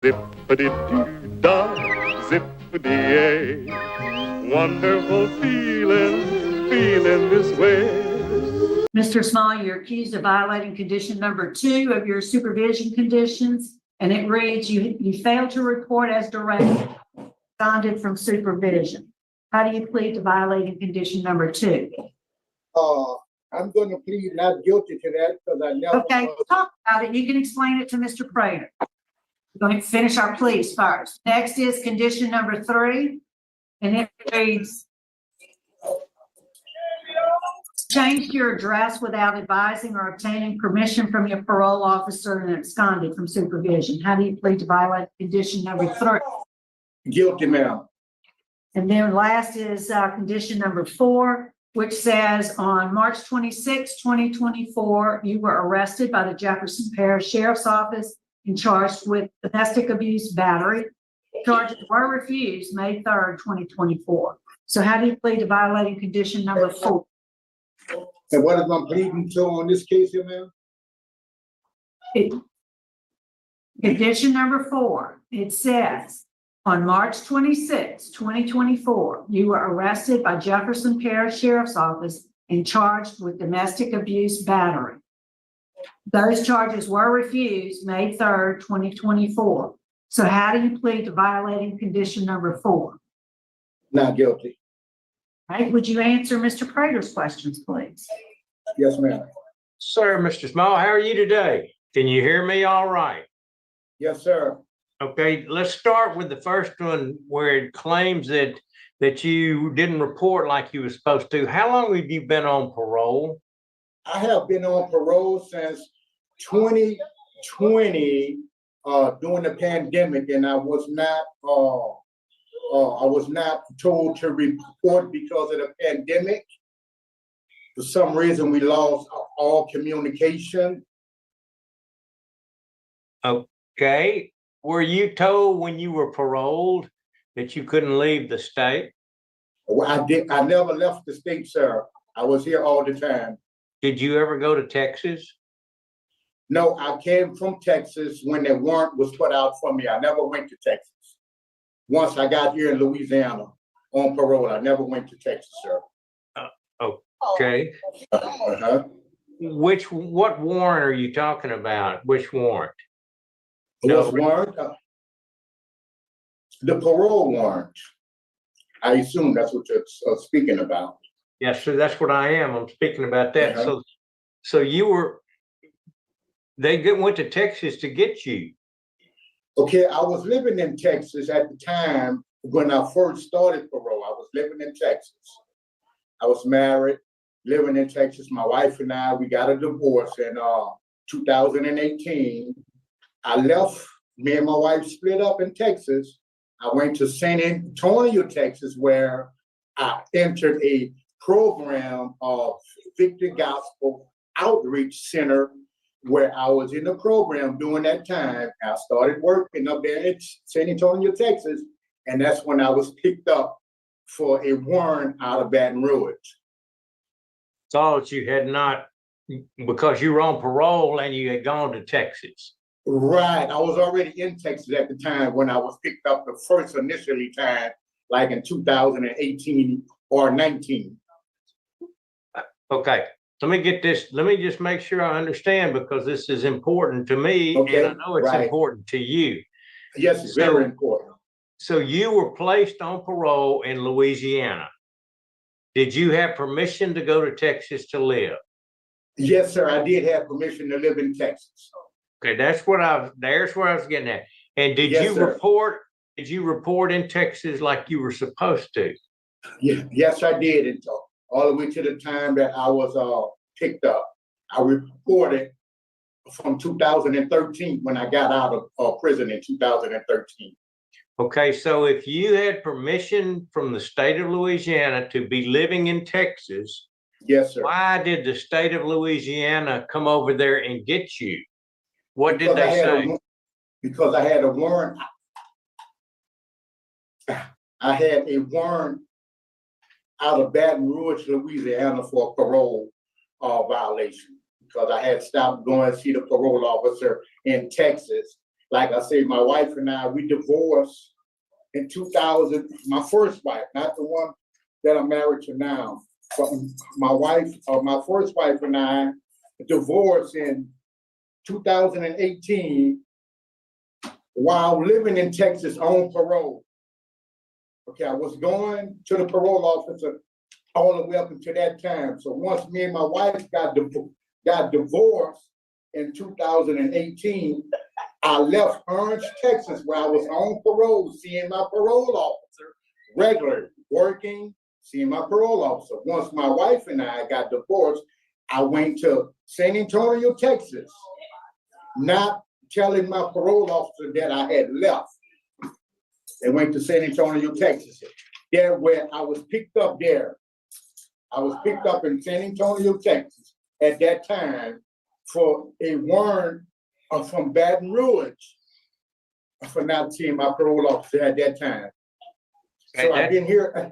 Zippity DooDaa, zippity wonderful feeling this way. Mr. Small, you're accused of violating condition number 2 of your supervision conditions, and it reads, you failed to report as directed, absconded from supervision. How do you plead to violating condition number 2? I'm going to plead not guilty to that because I never. Okay, talk about it. You can explain it to Mr. Prater. We're going to finish our pleas first. Next is condition number 3, and it reads, changed your address without advising or obtaining permission from your parole officer and absconded from supervision. How do you plead to violate condition number 3? Guilty, ma'am. And then last is condition number 4, which says on March 26, 2024, you were arrested by the Jefferson Parish Sheriff's Office and charged with domestic abuse battery. Charges were refused May 3rd, 2024. So how do you plead to violating condition number 4? And what am I pleading to on this case here, ma'am? Condition number 4, it says, on March 26, 2024, you were arrested by Jefferson Parish Sheriff's Office and charged with domestic abuse battery. Those charges were refused May 3rd, 2024. So how do you plead to violating condition number 4? Not guilty. Right, would you answer Mr. Prater's questions, please? Yes, ma'am. Sir, Mr. Small, how are you today? Can you hear me all right? Yes, sir. Okay, let's start with the first one where it claims that you didn't report like you were supposed to. How long have you been on parole? I have been on parole since 2020 during the pandemic, and I was not told to report because of the pandemic. For some reason, we lost all communication. Okay. Were you told when you were paroled that you couldn't leave the state? Well, I never left the state, sir. I was here all the time. Did you ever go to Texas? No, I came from Texas when the warrant was put out for me. I never went to Texas. Once I got here in Louisiana on parole, I never went to Texas, sir. Okay. What warrant are you talking about? Which warrant? What warrant? The parole warrant. I assume that's what you're speaking about. Yes, sir, that's what I am. I'm speaking about that. So they went to Texas to get you. Okay, I was living in Texas at the time when I first started parole. I was living in Texas. I was married, living in Texas. My wife and I, we got a divorce in 2018. I left, me and my wife split up in Texas. I went to San Antonio, Texas, where I entered a program of Victory Gospel Outreach Center, where I was in the program during that time. I started working up there in San Antonio, Texas, and that's when I was picked up for a warrant out of Baton Rouge. Thought you had not, because you were on parole and you had gone to Texas. Right, I was already in Texas at the time when I was picked up the first initially time, like in 2018 or 19. Okay, let me get this. Let me just make sure I understand, because this is important to me, Okay, and I know it's important to you. Yes, it's very important. So you were placed on parole in Louisiana. Did you have permission to go to Texas to live? Yes, sir, I did have permission to live in Texas. Okay, there's where I was getting at. And did you report in Texas like you were supposed to? Yeah, yes, I did. Until all the way to the time that I was picked up. I reported from 2013 when I got out of prison in 2013. Okay, so if you had permission from the state of Louisiana to be living in Texas, yes, sir. Why did the state of Louisiana come over there and get you? What did they say? Because I had a warrant. I had a warrant out of Baton Rouge, Louisiana for a parole violation, because I had stopped going to see the parole officer in Texas like I say, my wife and I, we divorced in 2000, my first wife, not the one that I'm married to now. But my wife, my first wife and I divorced in 2018 while living in Texas on parole. Okay, I was going to the parole officer all the way up until that time. So once me and my wife got divorced in 2018, I left Orange, Texas, where I was on parole, seeing my parole officer regularly, working, seeing my parole officer. Once my wife and I got divorced, I went to San Antonio, Texas, not telling my parole officer that I had left. And went to San Antonio, Texas. There where I was picked up there. I was picked up in San Antonio, Texas at that time for a warrant from Baton Rouge for not seeing my parole officer at that time. So I've been here.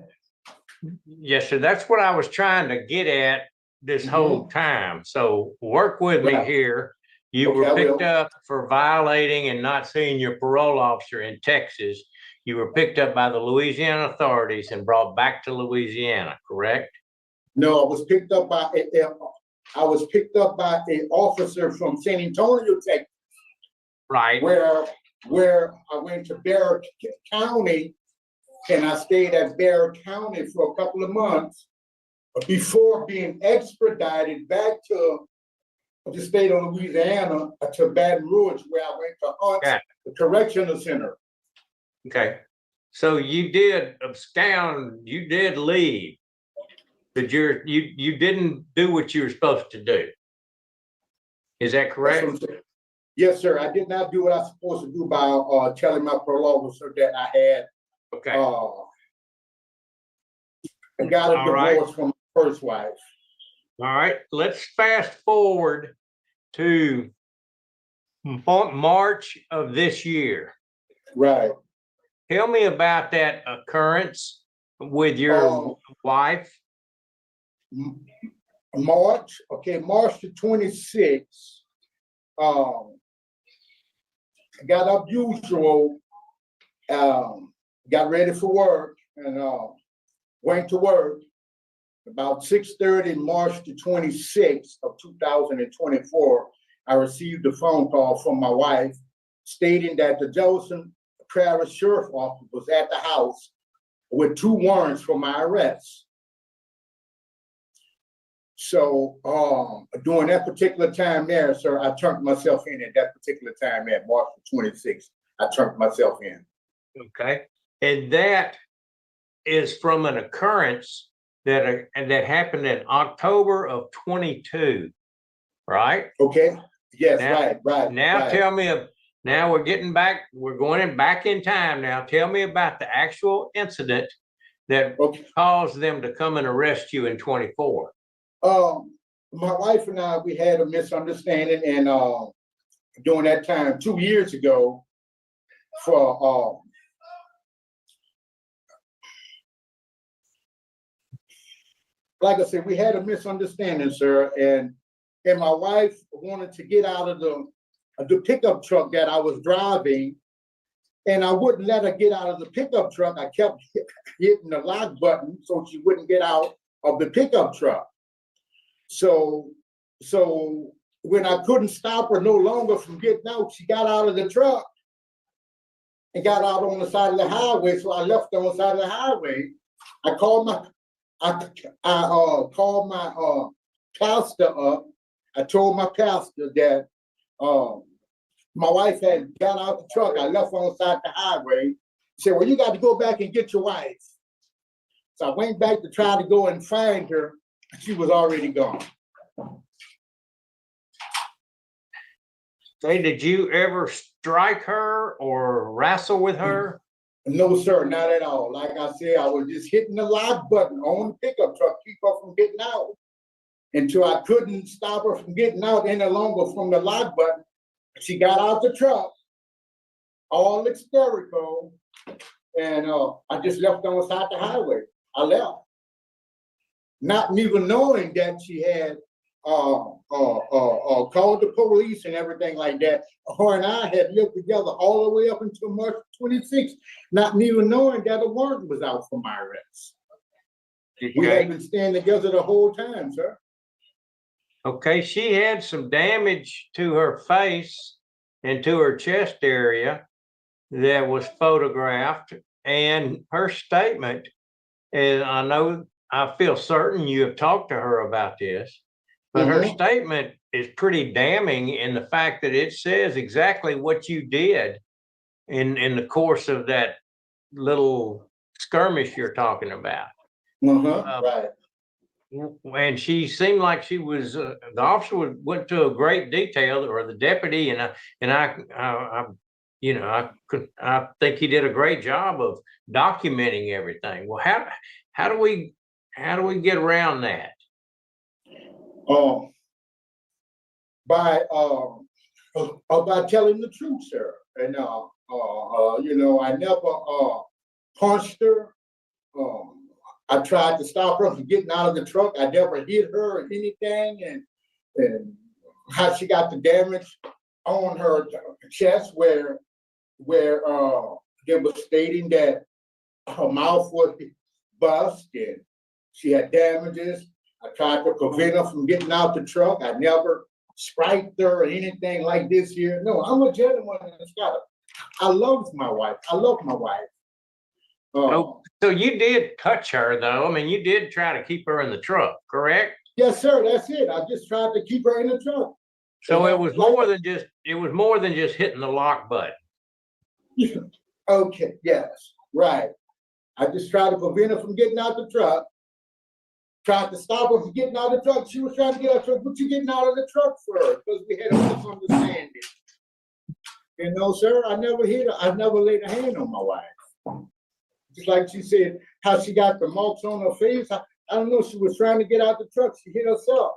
Yes, sir. That's what I was trying to get at this whole time. So work with me here. You were picked up for violating and not seeing your parole officer in Texas. You were picked up by the Louisiana authorities and brought back to Louisiana, correct? No, I was picked up by an officer from San Antonio, Texas. Right. Where I went to Bear County, and I stayed at Bear County for a couple of months before being extradited back to the state of Louisiana, to Baton Rouge, where I went to Hunt, the correctional center. Okay. So you did abscond, you did leave, but you didn't do what you were supposed to do. Is that correct? Yes, sir. I did not do what I was supposed to do by telling my parole officer that I had got a divorce from my first wife. All right. Let's fast forward to March of this year. Right. Tell me about that occurrence with your wife. March the 26th. Got up usual, got ready for work, and went to work. About 6:30, March the 26th of 2024, I received a phone call from my wife stating that the Jefferson Parish Sheriff Office was at the house with 2 warrants for my arrest. So during that particular time there, sir, I turned myself in at that particular time at March 26th. I turned myself in. Okay. And that is from an occurrence that happened in October of 22, right? Okay. Yes, now, right. Now tell me, now we're going back in time now. Tell me about the actual incident that caused them to come and arrest you in 24. My wife and I, we had a misunderstanding, and during that time, 2 years ago, for like I said, we had a misunderstanding, sir, and my wife wanted to get out of the pickup truck that I was driving, and I wouldn't let her get out of the pickup truck. I kept hitting the lock button so she wouldn't get out of the pickup truck. So when I couldn't stop her no longer from getting out, she got out of the truck and got out on the side of the highway. So I left her on the side of the highway. I called my pastor up. I told my pastor that my wife had got out the truck. I left her on the side of the highway. He said, well, you got to go back and get your wife. So I went back to try to go and find her. She was already gone. Say, did you ever strike her or wrestle with her? No, sir, not at all. Like I said, I was just hitting the lock button on the pickup truck, keep her from getting out, until I couldn't stop her from getting out any longer from the lock button. She got out the truck, all hysterical, and I just left her on the side of the highway. I left. Not even knowing that she had called the police and everything like that. Her and I had lived together all the way up until March 26th, not even knowing that a warrant was out for my arrest. We had been staying together the whole time, sir. Okay, she had some damage to her face and to her chest area that was photographed, and her statement, and I feel certain you have talked to her about this, but her statement is pretty damning in the fact that it says exactly what you did in the course of that little skirmish you're talking about. Right. And she seemed like she was, the officer went to a great detail, or the deputy, I think he did a great job of documenting everything. Well, how do we get around that? By telling the truth, sir. And I never punched her. I tried to stop her from getting out of the truck. I never hit her or anything. And how she got the damage on her chest where they were stating that her mouth was bust and she had damages. I tried to prevent her from getting out the truck. I never spiked her or anything like this here. No, I'm a gentleman. I love my wife. So you did touch her, though. I mean, you did try to keep her in the truck, correct? Yes, sir. That's it. I just tried to keep her in the truck. So it was more than just hitting the lock button. Okay. Yes. Right. I just tried to prevent her from getting out the truck. Tried to stop her from getting out of the truck. She was trying to get out the truck. What you getting out of the truck for? Because we had a misunderstanding. You know, sir, I never hit her. I never laid a hand on my wife. Just like she said, how she got the marks on her face. I don't know. She was trying to get out the truck. She hit herself.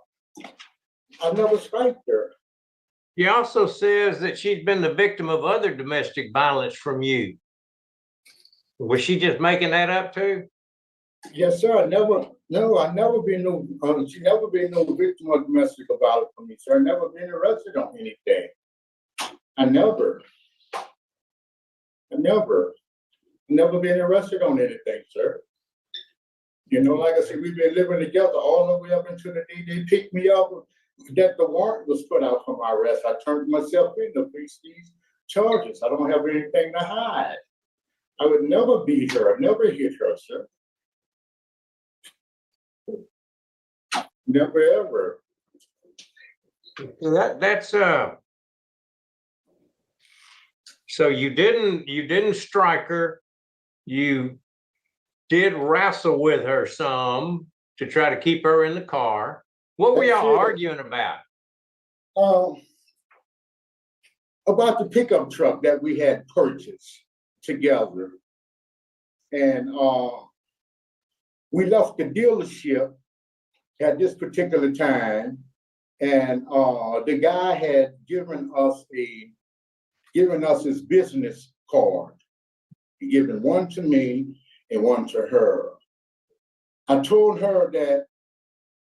I never spiked her. He also says that she's been the victim of other domestic violence from you. Was she just making that up too? Yes, sir. I never been she never been no victim of domestic violence from me, sir. I never been arrested on anything. I never been arrested on anything, sir. You know, like I said, we've been living together all the way up until the day they picked me up, that the warrant was put out for my arrest. I turned myself in to face these charges. I don't have anything to hide. I would never beat her, never hit her, sir. Never ever. That's so you didn't strike her. You did wrestle with her some to try to keep her in the car. What were y'all arguing about? About the pickup truck that we had purchased together. And we left the dealership at this particular time, and the guy had given us his business card. He given one to me and one to her. I told her that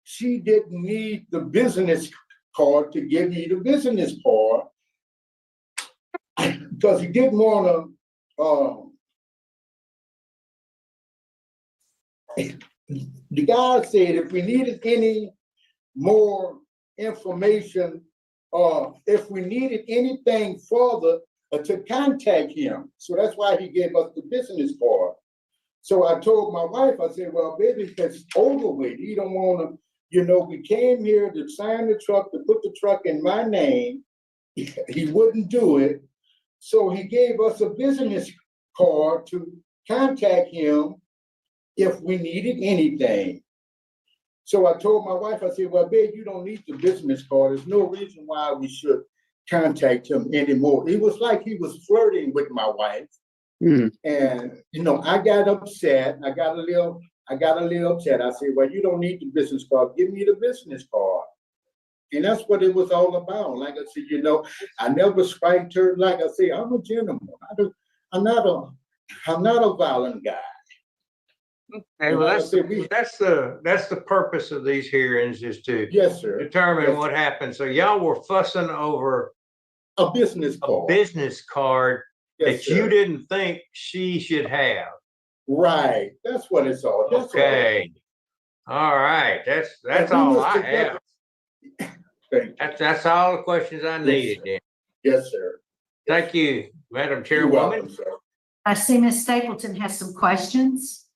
she didn't need the business card to give me the business card because he didn't want to. The guy said if we needed any more information, if we needed anything further, to contact him. So that's why he gave us the business card. So I told my wife, I said, well, baby, that's over with. He don't want to, we came here to sign the truck, to put the truck in my name. He wouldn't do it. So he gave us a business card to contact him if we needed anything. So I told my wife, I said, well, babe, you don't need the business card. There's no reason why we should contact him anymore. It was like he was flirting with my wife. And, I got upset. I got a little upset. I said, well, you don't need the business card. Give me the business card. And that's what it was all about. Like I said, I never spiked her. Like I say, I'm a gentleman. I'm not a violent guy. Okay, well, that's the purpose of these hearings, is to Yes, sir. determine what happened. So y'all were fussing over A business a card. business card Yes, that you sir. didn't think she should have. Right. That's what it's all. That's Okay. All right. That's all I have. Thank you. That's all the questions I needed then. Yes, sir. Thank you, Madam You're Chairwoman. welcome, sir. I see Ms. Stapleton has some questions.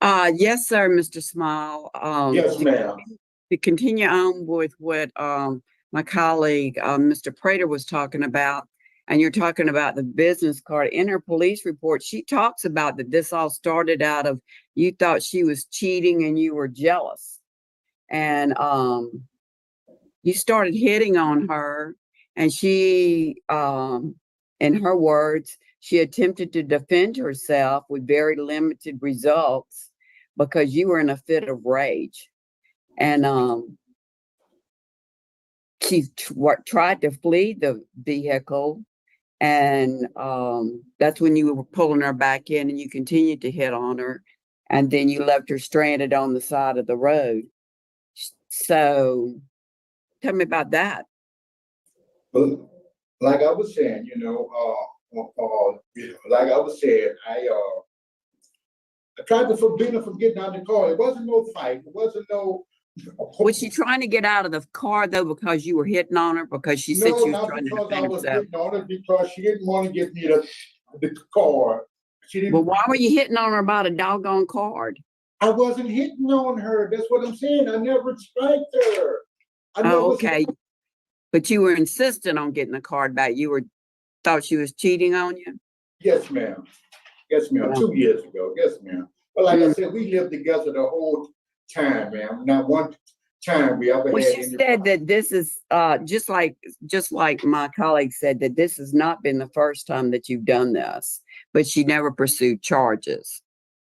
Yes, sir, Mr. Small. Yes, ma'am. To continue on with what my colleague, Mr. Prater, was talking about, and you're talking about the business card. In her police report, she talks about that this all started out of you thought she was cheating and you were jealous. And you started hitting on her, and she, in her words, she attempted to defend herself with very limited results because you were in a fit of rage. And she tried to flee the vehicle, and that's when you were pulling her back in, and you continued to hit on her, and then you left her stranded on the side of the road. So tell me about that. But like I was saying, like I was saying, I tried to forbid her from getting out of the car. It wasn't no fight. It wasn't no. Was she trying to get out of the car though because you were hitting on her? Because she said she was trying to defend herself. No, not because I was hitting on her, because she didn't want to give me the card. She didn't. Well, why were you hitting on her about a doggone card? I wasn't hitting on her. That's what I'm saying. I never striked her. Okay. But you were insistent on getting the card back. You thought she was cheating on you? Yes, ma'am. Yes, ma'am. Yeah. 2 years ago. Yes, ma'am. But like I said, we lived together the whole time, ma'am. Not one time we ever Well, had she any said that this is just like my colleague said, that this has not been the first time that you've done this, but she never pursued charges.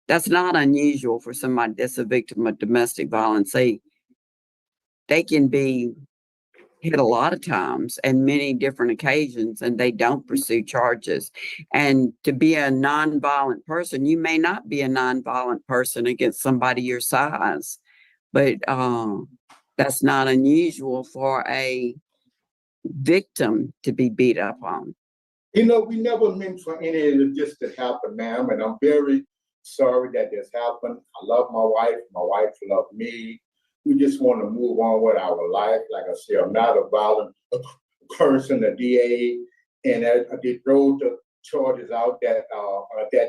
That's not unusual for somebody that's a victim of domestic violence. They can be hit a lot of times and many different occasions, and they don't pursue charges. And to be a nonviolent person, you may not be a nonviolent person against somebody your size, but that's not unusual for a victim to be beat up on. We never meant for any of this to happen, ma'am, and I'm very sorry that this happened. I love my wife. My wife loved me. We just want to move on with our life. Like I said, I'm not a violent person, a DA, and they threw the charges out that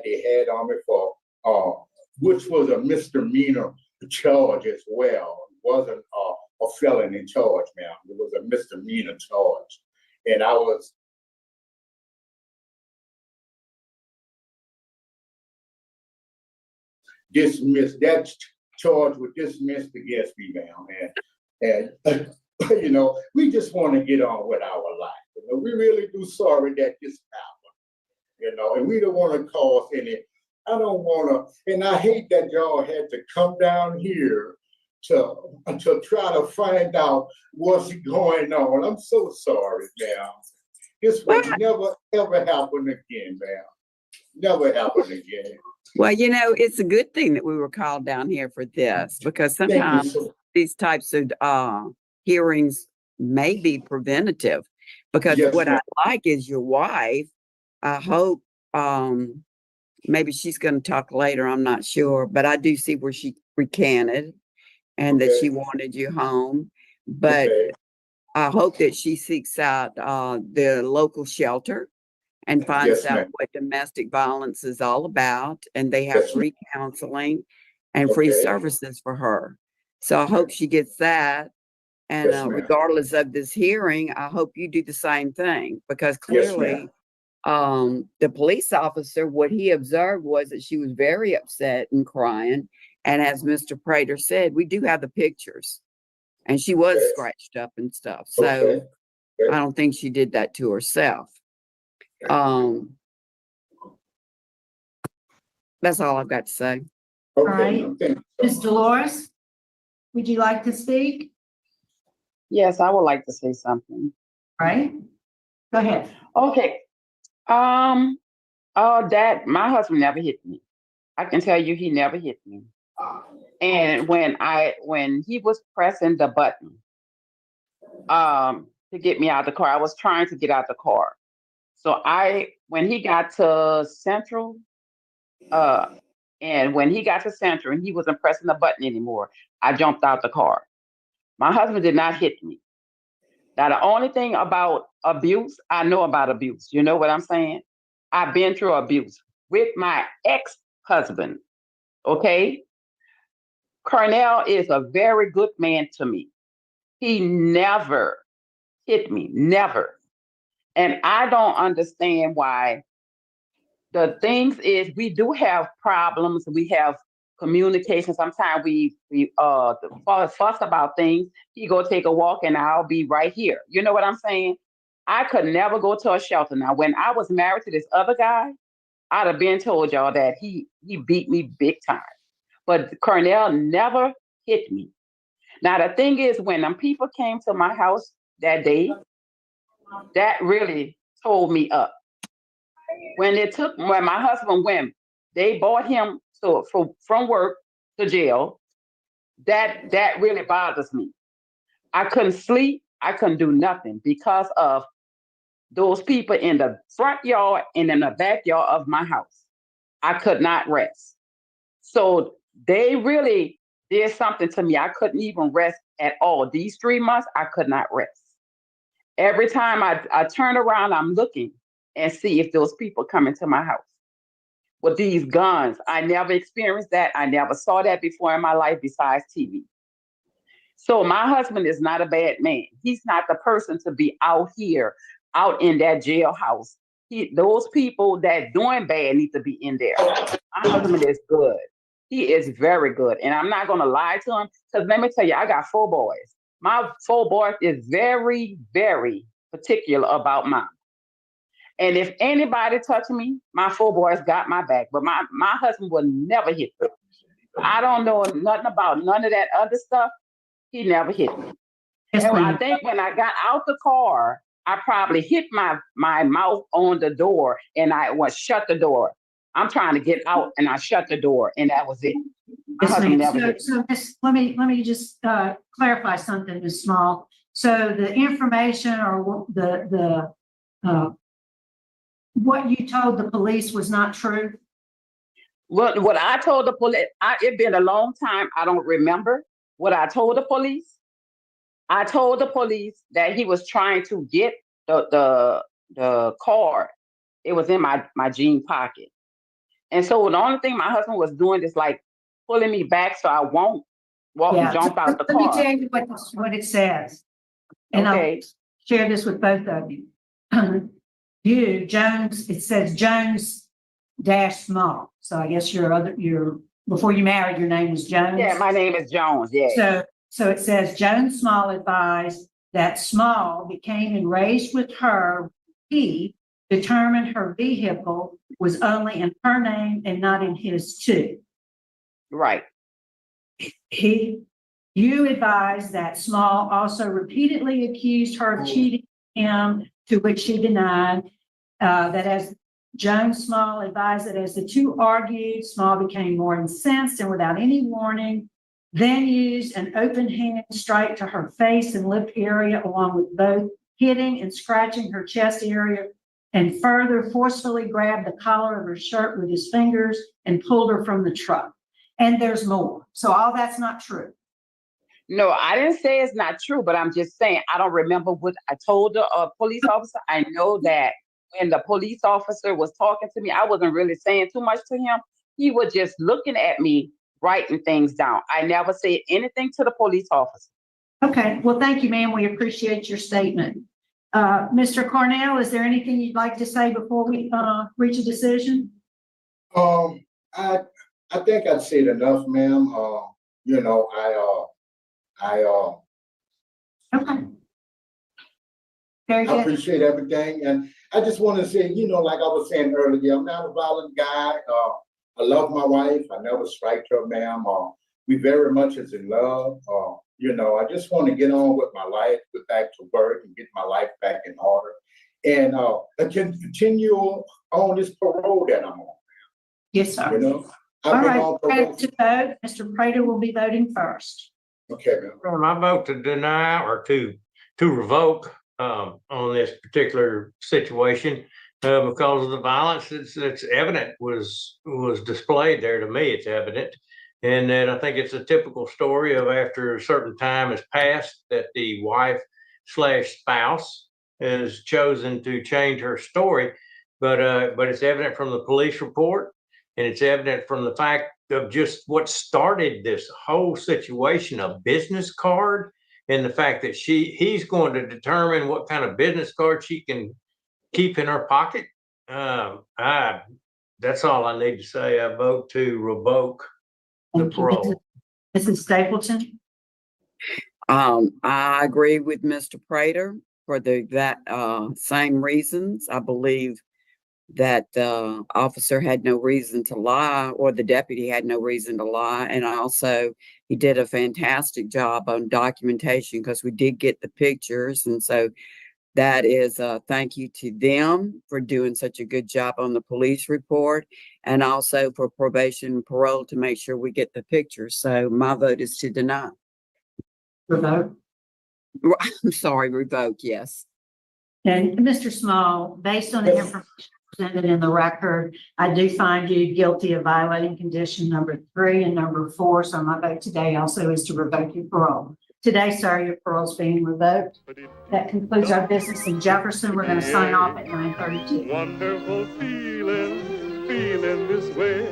they had on me for, which was a misdemeanor charge as well. It wasn't a felony charge, ma'am. It was a misdemeanor charge, and I was dismissed. That charge was dismissed against me, ma'am. And we just want to get on with our life. We really do sorry that this happened. And we don't want to cause any. I don't want to, and I hate that y'all had to come down here to try to find out what's going on. I'm so sorry, ma'am. This will never ever happen again, ma'am. Never happen again. Well, it's a good thing that we were called down here for this, because sometimes these types of hearings may be preventative. Because what I like is your wife. I hope maybe she's going to talk later. I'm not sure, but I do see where she recanted and that she wanted you home. But I hope that she seeks out the local shelter and finds out what domestic violence is all about. And they have free counseling and free services for her. So I hope she gets that. And regardless of this hearing, I hope you do the same thing, because clearly the police officer, what he observed was that she was very upset and crying. And as Mr. Prater said, we do have the pictures, and she was scratched up and stuff. So I don't think she did that to herself. That's all I've got to say. All right. Ms. Dolores, would you like to speak? Yes, I would like to say something. All right. Go ahead. Okay. Dad, my husband never hit me. I can tell you he never hit me. And when he was pressing the button to get me out of the car, I was trying to get out the car. So when he got to Central, and when he got to Central and he wasn't pressing the button anymore, I jumped out the car. My husband did not hit me. Now, the only thing about abuse, I know about abuse. You know what I'm saying? I've been through abuse with my ex-husband, okay? Cornell is a very good man to me. He never hit me, never. And I don't understand why. The things is we do have problems. We have communication. Sometimes we fuss about things. He go take a walk and I'll be right here. You know what I'm saying? I could never go to a shelter. Now, when I was married to this other guy, I'd have been told y'all that he beat me big time. But Cornell never hit me. Now, the thing is, when them people came to my house that day, that really told me up. When my husband went, they brought him from work to jail. That really bothers me. I couldn't sleep. I couldn't do nothing because of those people in the front yard and in the backyard of my house. I could not rest. So they really did something to me. I couldn't even rest at all. These 3 months, I could not rest. Every time I turn around, I'm looking and see if those people come into my house with these guns. I never experienced that. I never saw that before in my life besides TV. So my husband is not a bad man. He's not the person to be out here, out in that jailhouse. Those people that doing bad need to be in there. My husband is good. He is very good. And I'm not going to lie to him because let me tell you, I got 4 boys. My 4 boys is very, very particular about mine. And if anybody touch me, my 4 boys got my back. But my husband will never hit me. I don't know nothing about none of that other stuff. He never hit me. Yes, And I ma'am. think when I got out the car, I probably hit my mouth on the door and I was shut the door. I'm trying to get out and I shut the door and that was it. My Yes, husband ma'am. never hit me. So Miss, let me just clarify something, Ms. Small. So the information or the what you told the police was not true? What I told the police, it's been a long time. I don't remember what I told the police. I told the police that he was trying to get the card. It was in my jean pocket. And so the only thing my husband was doing is like pulling me back so I won't jump out the Let me car. tell you what it says. And Okay. I'll share this with both of you. You, Jones, it says Jones dash Small. So I guess your before you married, your name was Jones. Yeah, my name is Jones. Yeah. So it says Jones Small advised that Small became enraged with her. He determined her vehicle was only in her name and not in his too. Right. You advised that Small also repeatedly accused her of cheating him, to which she denied. That as Jones Small advised that as the two argued, Small became more incensed and without any warning, then used an open hand strike to her face and lip area, along with both hitting and scratching her chest area, and further forcefully grabbed the collar of her shirt with his fingers and pulled her from the truck. And there's more. So all that's not true. No, I didn't say it's not true, but I'm just saying I don't remember what I told the police officer. I know that when the police officer was talking to me, I wasn't really saying too much to him. He was just looking at me, writing things down. I never said anything to the police officer. Okay. Well, thank you, ma'am. We appreciate your statement. Mr. Cornell, is there anything you'd like to say before we reach a decision? I think I've said enough, ma'am. Okay. Very I good. appreciate everything. And I just want to say, like I was saying earlier, I'm not a violent guy. I love my wife. I never strike her, ma'am. We very much is in love. I just want to get on with my life, get back to work and get my life back in order. And I can continue on this parole that I'm on. Yes, sir. All I've been right, on ready to probation. vote. Mr. Prater will be voting first. Okay, ma'am. Well, I vote to deny or to revoke on this particular situation because of the violence that's evident was displayed there. To me, it's evident. And then I think it's a typical story of after a certain time has passed that the wife / spouse has chosen to change her story. But it's evident from the police report, and it's evident from the fact of just what started this whole situation, a business card, and the fact that he's going to determine what kind of business card she can keep in her pocket. That's all I need to say. I vote to revoke the Thank you. parole. Mrs. Stapleton? I agree with Mr. Prater for that same reasons. I believe that the officer had no reason to lie, or the deputy had no reason to lie. And also, he did a fantastic job on documentation because we did get the pictures. And so that is a thank you to them for doing such a good job on the police report, and also for probation and parole to make sure we get the pictures. So my vote is to deny. Revoke. I'm sorry, revoke, yes. And Mr. Small, based on the information presented in the record, I do find you guilty of violating condition number 3 and number 4. So my vote today also is to revoke your parole. Today, sir, your parole is being revoked. That concludes our business in Jefferson. We're going to sign off at 9:32. Wonderful feeling this way.